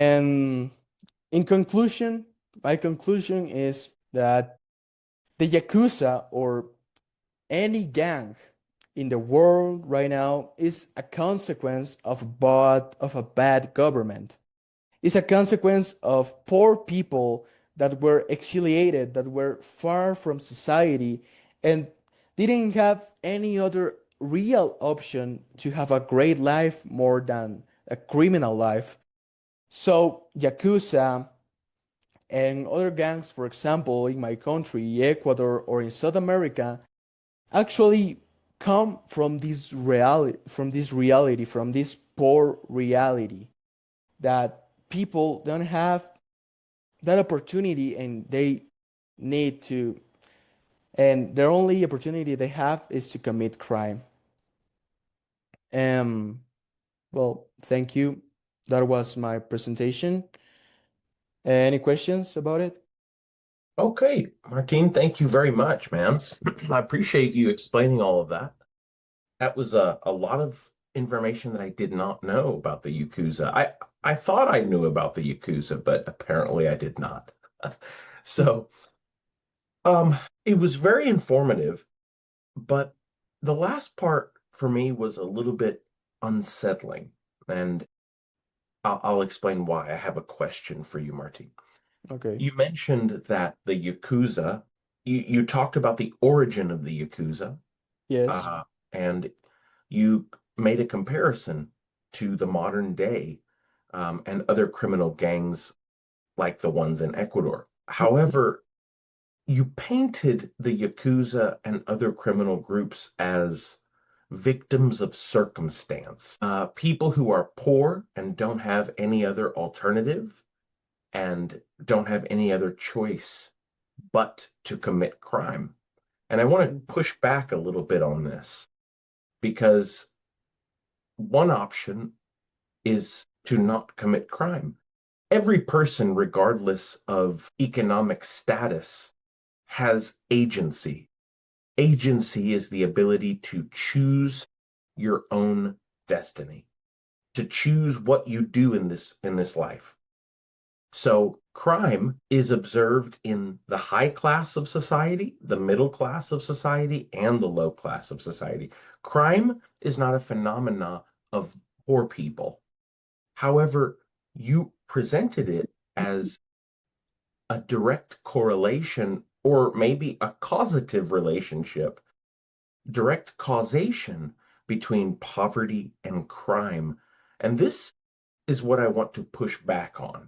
And in conclusion, my conclusion is that the Yakuza or any gang in the world right now is a consequence of a bad government. It's a consequence of poor people that were exiliated, that were far from society, and didn't have any other real option to have a great life more than a criminal life. So, Yakuza and other gangs, for example, in my country, Ecuador, or in South America, actually come from this poor reality that people don't have that opportunity and they need to, and their only opportunity they have is to commit crime. Um, well, thank you. That was my presentation. Any questions about it? Okay, Martine, thank you very much, man. I appreciate you explaining all of that. That was a lot of information that I did not know about the Yakuza. I thought I knew about the Yakuza, but apparently I did not. So, it was very informative, but the last part for me was a little bit unsettling, and I'll explain why. I have a question for you, Martine. Okay. You mentioned that the Yakuza, you talked about the origin of the Yakuza, Yes. uh, and you made a comparison to the modern day and other criminal gangs like the ones in Ecuador. However, you painted the Yakuza and other criminal groups as victims of circumstance, people who are poor and don't have any other alternative and don't have any other choice but to commit crime. And I want to push back a little bit on this because one option is to not commit crime. Every person, regardless of economic status, has agency. Agency is the ability to choose your own destiny, to choose what you do in this life. So crime is observed in the high class of society, the middle class of society, and the low class of society. Crime is not a phenomena of poor people. However, you presented it as a direct correlation or maybe a causative relationship, direct causation between poverty and crime. And this is what I want to push back on.